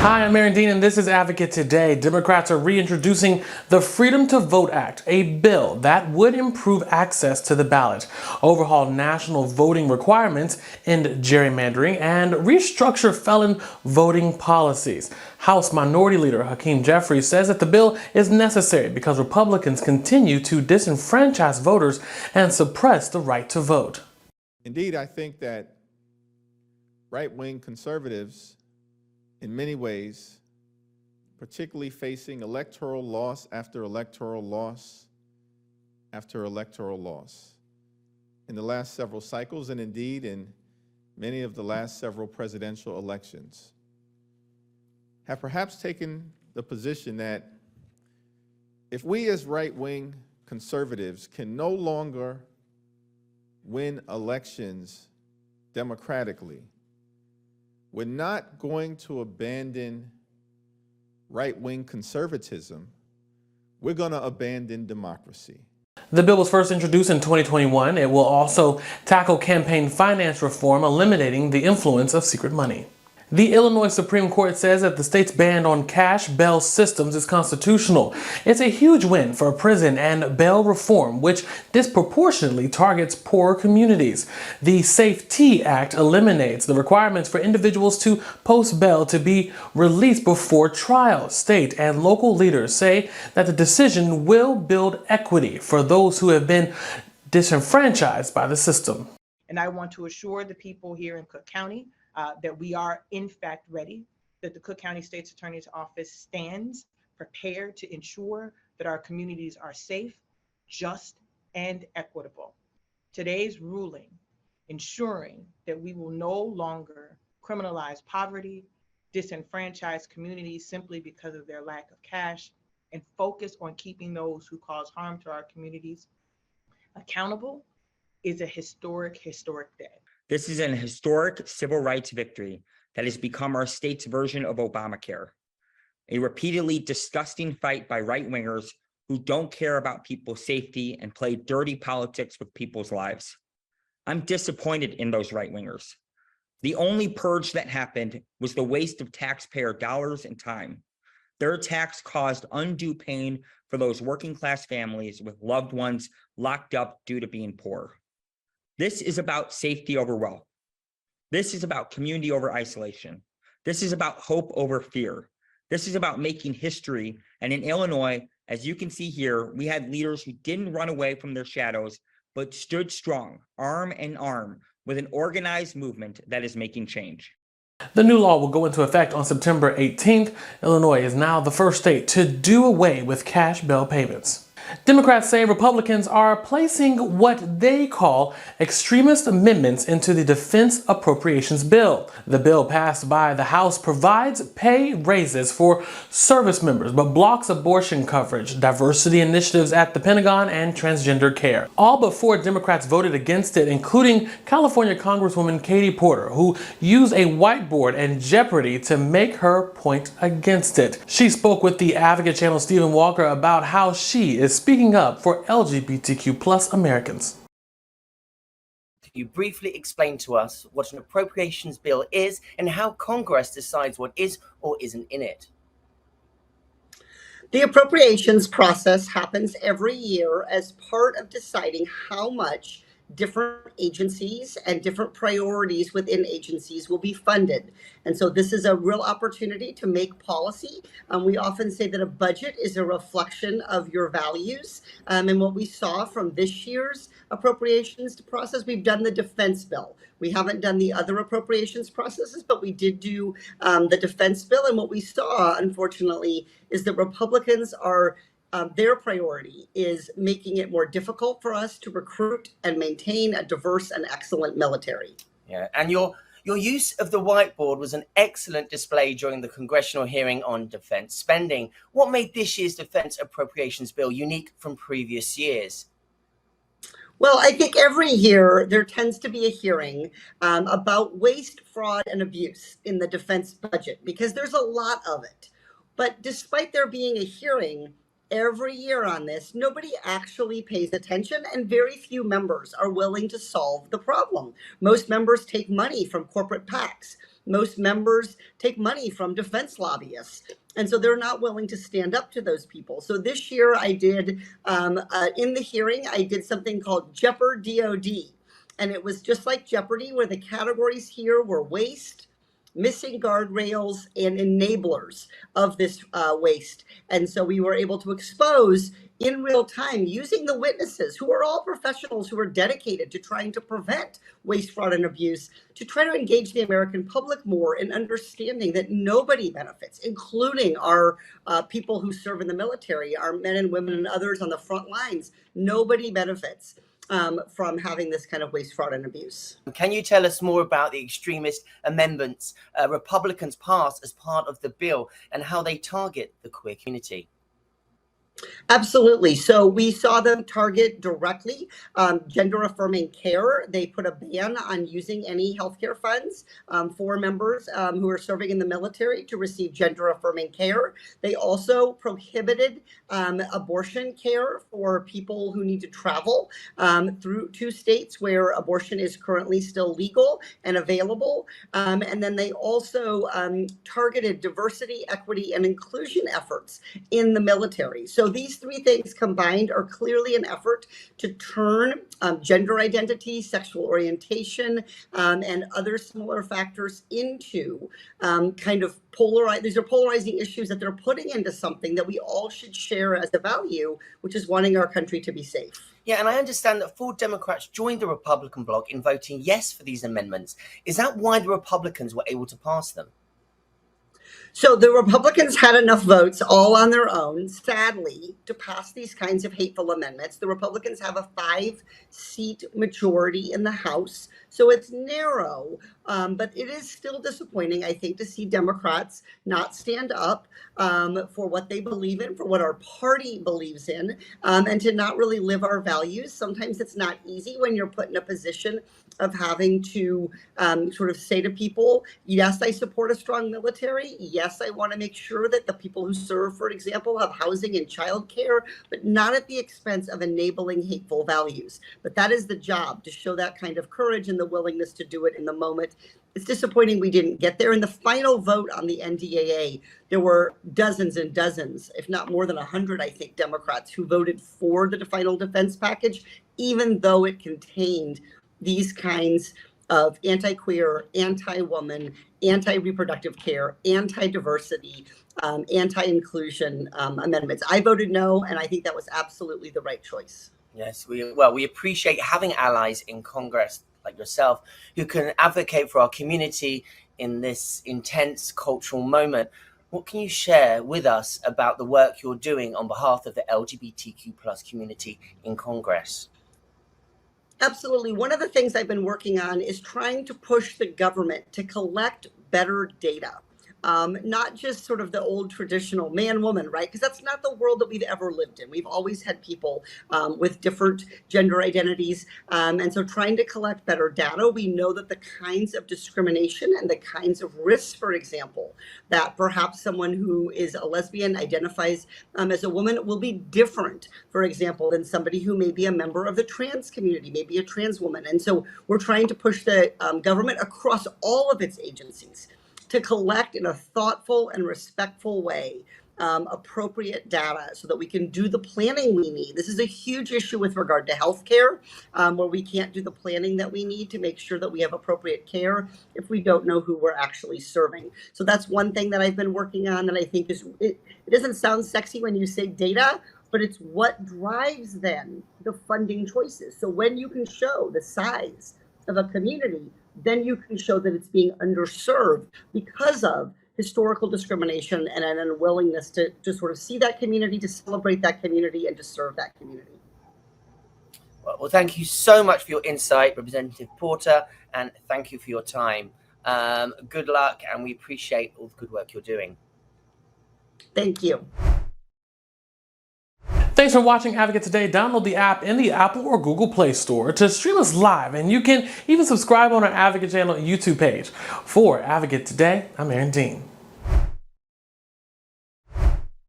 Hi, I'm Aaron Dean, and this is Advocate Today. Democrats are reintroducing the Freedom to Vote Act, a bill that would improve access to the ballot, overhaul national voting requirements, end gerrymandering, and restructure felon voting policies. House Minority Leader Hakeem Jeffries says that the bill is necessary because Republicans continue to disenfranchise voters and suppress the right to vote. Indeed, I think that right-wing conservatives, in many ways, particularly facing electoral loss after electoral loss after electoral loss in the last several cycles, and indeed in many of the last several presidential elections, have perhaps taken the position that if we as right-wing conservatives can no longer win elections democratically, we're not going to abandon right-wing conservatism. We're going to abandon democracy. The bill was first introduced in 2021. It will also tackle campaign finance reform, eliminating the influence of secret money. The Illinois Supreme Court says that the state's ban on cash bail systems is constitutional. It's a huge win for prison and bail reform, which disproportionately targets poorer communities. The SAFE-T Act eliminates the requirements for individuals to post bail to be released before trial. State and local leaders say that the decision will build equity for those who have been disenfranchised by the system. And I want to assure the people here in Cook County that we are in fact ready, that the Cook County State's Attorney's Office stands prepared to ensure that our communities are safe, just, and equitable. Today's ruling ensuring that we will no longer criminalize poverty, disenfranchise communities simply because of their lack of cash, and focus on keeping those who cause harm to our communities accountable is a historic day. This is an historic civil rights victory that has become our state's version of Obamacare, a repeatedly disgusting fight by right-wingers who don't care about people's safety and play dirty politics with people's lives. I'm disappointed in those right-wingers. The only purge that happened was the waste of taxpayer dollars and time. Their attacks caused undue pain for those working-class families with loved ones locked up due to being poor. This is about safety over wealth. This is about community over isolation. This is about hope over fear. This is about making history. And in Illinois, as you can see here, we had leaders who didn't run away from their shadows, but stood strong, arm in arm, with an organized movement that is making change. The new law will go into effect on September 18th. Illinois is now the first state to do away with cash bail payments. Democrats say Republicans are placing what they call extremist amendments into the defense appropriations bill. The bill passed by the House provides pay raises for service members, but blocks abortion coverage, diversity initiatives at the Pentagon, and transgender care. All but 4 Democrats voted against it, including California Congresswoman Katie Porter, who used a whiteboard and Jeopardy to make her point against it. She spoke with the Advocate Channel's Stephen Walker about how she is speaking up for LGBTQ+ Americans. Could you briefly explain to us what an appropriations bill is and how Congress decides what is or isn't in it? The appropriations process happens every year as part of deciding how much different agencies and different priorities within agencies will be funded. And so this is a real opportunity to make policy. We often say that a budget is a reflection of your values. And what we saw from this year's appropriations process, we've done the defense bill. We haven't done the other appropriations processes, but we did do the defense bill. And what we saw, unfortunately, is that Republicans are their priority is making it more difficult for us to recruit and maintain a diverse and excellent military. Yeah, and your use of the whiteboard was an excellent display during the congressional hearing on defense spending. What made this year's defense appropriations bill unique from previous years? Well, I think every year there tends to be a hearing about waste, fraud, and abuse in the defense budget because there's a lot of it. But despite there being a hearing, every year on this. Nobody actually pays attention, and very few members are willing to solve the problem. Most members take money from corporate PACs. Most members take money from defense lobbyists. And so they're not willing to stand up to those people. So this year I did, in the hearing, I did something called Jeopardy DOD. And it was just like Jeopardy, where the categories here were waste, missing guardrails, and enablers of this waste. And so we were able to expose in real time, using the witnesses, who are all professionals who are dedicated to trying to prevent waste, fraud, and abuse, to try to engage the American public more in understanding that nobody benefits, including our people who serve in the military, our men and women and others on the front lines. Nobody benefits from having this kind of waste, fraud, and abuse. Can you tell us more about the extremist amendments Republicans passed as part of the bill and how they target the queer community? Absolutely. So we saw them target directly gender affirming care. They put a ban on using any healthcare funds for members who are serving in the military to receive gender affirming care. They also prohibited abortion care for people who need to travel through 2 states where abortion is currently still legal and available. And then they also targeted diversity, equity, and inclusion efforts in the military. So these 3 things combined are clearly an effort to turn gender identity, sexual orientation, and other similar factors into kind of these are polarizing issues that they're putting into something that we all should share as a value, which is wanting our country to be safe. Yeah, and I understand that 4 Democrats joined the Republican bloc in voting yes for these amendments. Is that why the Republicans were able to pass them? So the Republicans had enough votes all on their own, sadly, to pass these kinds of hateful amendments. The Republicans have a 5-seat majority in the House, so it's narrow, but it is still disappointing, I think, to see Democrats not stand up for what they believe in, for what our party believes in, and to not really live our values. Sometimes it's not easy when you're put in a position of having to sort of say to people, yes, I support a strong military. Yes, I want to make sure that the people who serve, for example, have housing and childcare, but not at the expense of enabling hateful values. But that is the job, to show that kind of courage and the willingness to do it in the moment. It's disappointing we didn't get there. In the final vote on the NDAA, there were dozens and dozens, if not more than 100, I think, Democrats who voted for the final defense package, even though it contained these kinds of anti-queer, anti-woman, anti-reproductive care, anti-diversity, anti-inclusion amendments. I voted no, and I think that was absolutely the right choice. Yes, we appreciate having allies in Congress like yourself who can advocate for our community in this intense cultural moment. What can you share with us about the work you're doing on behalf of the LGBTQ+ community in Congress? Absolutely. One of the things I've been working on is trying to push the government to collect better data. Not just sort of the old traditional man-woman, right? Because that's not the world that we've ever lived in. We've always had people with different gender identities. And so trying to collect better data, we know that the kinds of discrimination and the kinds of risks, for example, that perhaps someone who is a lesbian identifies as a woman will be different, for example, than somebody who may be a member of the trans community, maybe a trans woman. And so we're trying to push the government across all of its agencies to collect in a thoughtful and respectful way appropriate data so that we can do the planning we need. This is a huge issue with regard to healthcare, where we can't do the planning that we need to make sure that we have appropriate care if we don't know who we're actually serving. So that's one thing that I've been working on that I think is, it doesn't sound sexy when you say data, but it's what drives then the funding choices. So when you can show the size of a community, then you can show that it's being underserved because of historical discrimination and an unwillingness to sort of see that community, to celebrate that community, and to serve that community. Well, thank you so much for your insight, Representative Porter, and thank you for your time. Good luck, and we appreciate all the good work you're doing. Thank you. Thanks for watching Advocate Today. Download the app in the Apple or Google Play Store to stream us live, and you can even subscribe on our Advocate channel and YouTube page. For Advocate Today, I'm Aaron Dean.